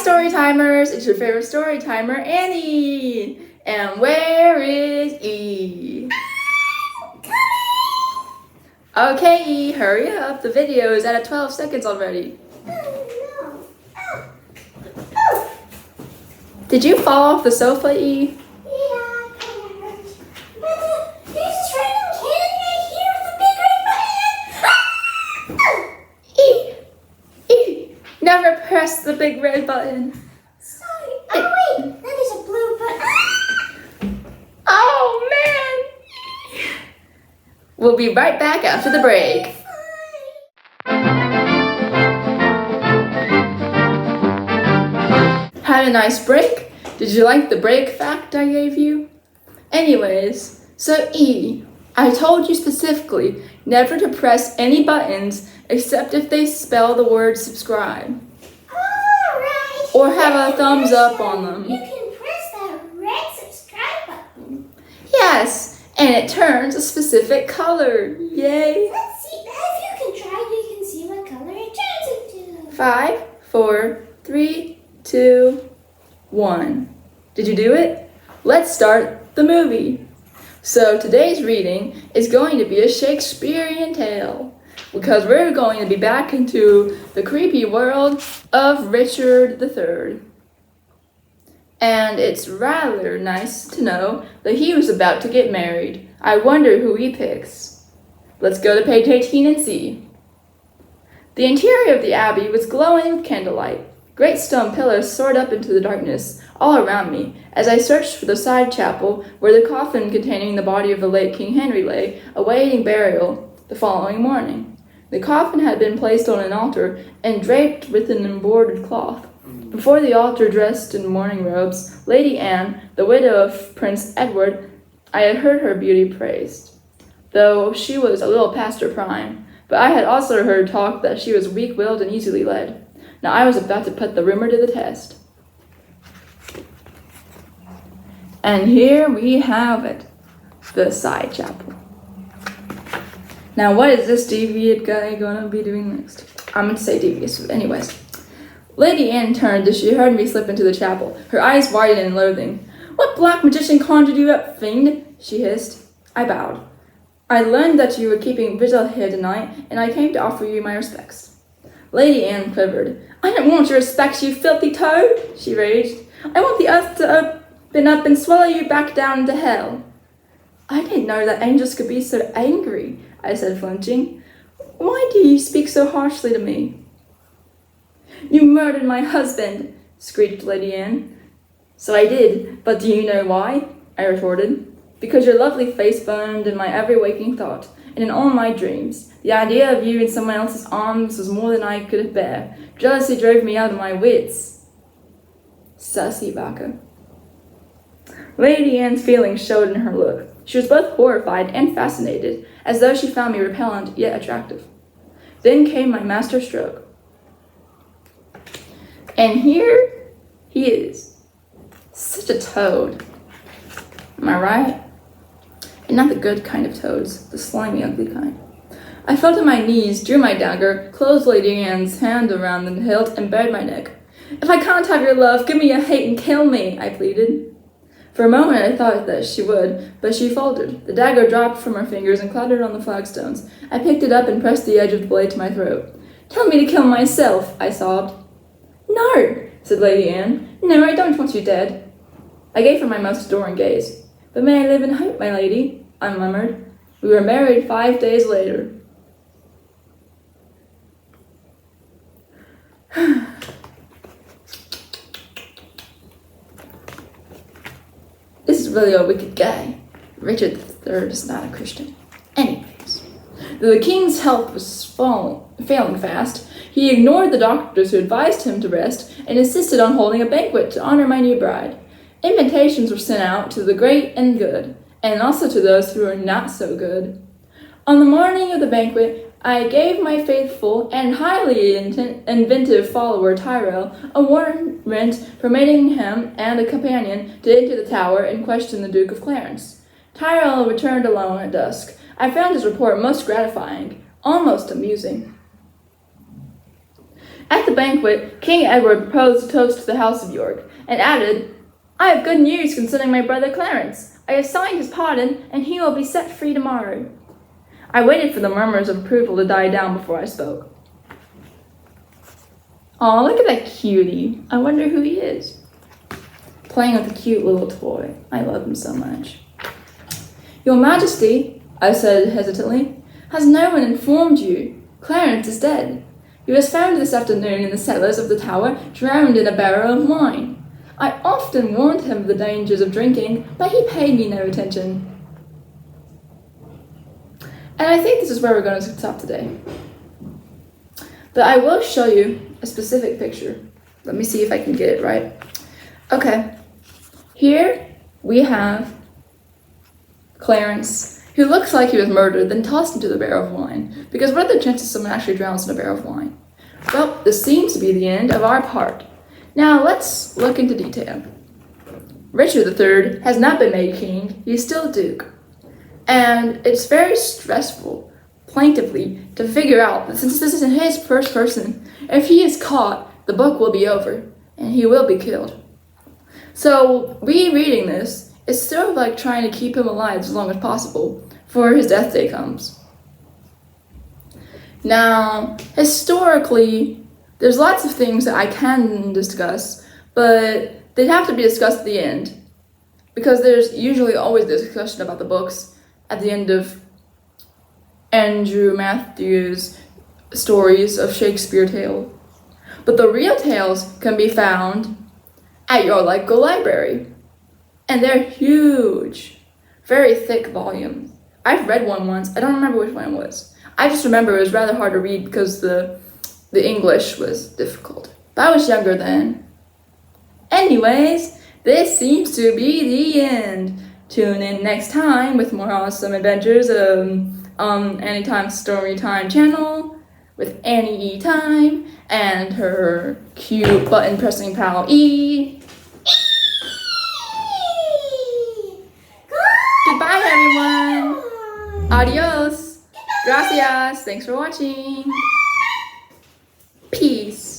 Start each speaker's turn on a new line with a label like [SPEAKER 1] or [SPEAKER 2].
[SPEAKER 1] story timers, it's your favorite story timer, Annie. And where is E? Okay, E, hurry up. The video is at 12 seconds already. Did you fall off the sofa, E?
[SPEAKER 2] Yeah, kind of hurts. But there's this random cannon right here with a big red button.
[SPEAKER 1] E, never press the big red button.
[SPEAKER 2] Sorry. Oh wait, that is a blue button.
[SPEAKER 1] Oh man! We'll be right back after the break. Had a nice break? Did you like the break fact I gave you? Anyways, so E, I told you specifically never to press any buttons except if they spell the word subscribe.
[SPEAKER 2] Alright.
[SPEAKER 1] Or have a thumbs up on them.
[SPEAKER 2] You can press that red subscribe button.
[SPEAKER 1] Yes, and it turns a specific color. Yay!
[SPEAKER 2] Let's see. If you can try, you can see what color it turns into.
[SPEAKER 1] 5, 4, 3, 2, 1. Did you do it? Let's start the movie. So today's reading is going to be a Shakespearean tale because we're going to be back into the creepy world of Richard III. And it's rather nice to know that he was about to get married. I wonder who he picks. Let's go to page 18 and see. The interior of the abbey was glowing with candlelight. Great stone pillars soared up into the darkness all around me as I searched for the side chapel where the coffin containing the body of the late King Henry lay, awaiting burial the following morning. The coffin had been placed on an altar and draped with an embroidered cloth. Before the altar, dressed in mourning robes, Lady Anne, the widow of Prince Edward, I had heard her beauty praised, though she was a little past her prime, but I had also heard talk that she was weak-willed and easily led. Now I was about to put the rumor to the test. And here we have it, the side chapel. Now what is this deviant guy gonna be doing next? I'm gonna say devious, but anyways. Lady Anne turned as she heard me slip into the chapel, her eyes widened in loathing. What black magician conjured you up, fiend? She hissed. I bowed. I learned that you were keeping vigil here tonight, and I came to offer you my respects. Lady Anne quivered. I don't want your respects, you filthy toad, she raged. I want the earth to open up and swallow you back down into hell. I didn't know that angels could be so angry, I said, flinching. Why do you speak so harshly to me? You murdered my husband, screeched Lady Anne. So I did, but do you know why? I retorted. Because your lovely face burned in my every waking thought, and in all my dreams. The idea of you in someone else's arms was more than I could bear. Jealousy drove me out of my wits. Sussy Baka. Lady Anne's feelings showed in her look. She was both horrified and fascinated, as though she found me repellent yet attractive. Then came my master stroke. And here he is. Such a toad. Am I right? And not the good kind of toads, the slimy, ugly kind. I fell to my knees, drew my dagger, closed Lady Anne's hand around the hilt, and bared my neck. If I can't have your love, give me your hate and kill me, I pleaded. For a moment I thought that she would, but she faltered. The dagger dropped from her fingers and clattered on the flagstones. I picked it up and pressed the edge of the blade to my throat. Tell me to kill myself, I sobbed. No, said Lady Anne. No, I don't want you dead. I gave her my most adoring gaze. But may I live in hope, my lady, I murmured. We were married 5 days later. This is really a wicked guy. Richard III is not a Christian. Anyways, though the king's health was failing fast, he ignored the doctors who advised him to rest and insisted on holding a banquet to honor my new bride. Invitations were sent out to the great and good, and also to those who were not so good. On the morning of the banquet, I gave my faithful and highly inventive follower Tyrell a warrant permitting him and a companion to enter the tower and question the Duke of Clarence. Tyrell returned alone at dusk. I found his report most gratifying, almost amusing. At the banquet, King Edward proposed a toast to the House of York, and added, "I have good news concerning my brother Clarence. I have signed his pardon, and he will be set free tomorrow." I waited for the murmurs of approval to die down before I spoke. Aw, look at that cutie. I wonder who he is. Playing with a cute little toy. I love him so much. "Your Majesty," I said hesitantly, "has no one informed you? Clarence is dead. He was found this afternoon in the cellars of the tower, drowned in a barrel of wine. I often warned him of the dangers of drinking, but he paid me no attention." And I think this is where we're going to stop today. But I will show you a specific picture. Let me see if I can get it right. Okay. Here we have Clarence, who looks like he was murdered, then tossed into the barrel of wine. Because what are the chances someone actually drowns in a barrel of wine? Well, this seems to be the end of our part. Now let's look into detail. Richard III has not been made king, he's still Duke. And it's very stressful, plaintively, to figure out that since this isn't his first person, if he is caught, the book will be over, and he will be killed. So, rereading this is sort of like trying to keep him alive as long as possible, before his death day comes. Now, historically, there's lots of things that I can discuss, but they'd have to be discussed at the end, because there's usually always this discussion about the books at the end of Andrew Matthews' stories of Shakespeare tale. But the real tales can be found at your local library. And they're huge, very thick volumes. I've read one once, I don't remember which one it was. I just remember it was rather hard to read because the English was difficult. But I was younger then. Anyways, this seems to be the end. Tune in next time with more awesome adventures on Anytime Storytime channel with Annie E Time and her cute button pressing pal E. Goodbye everyone. Adios. Gracias. Thanks for watching. Peace.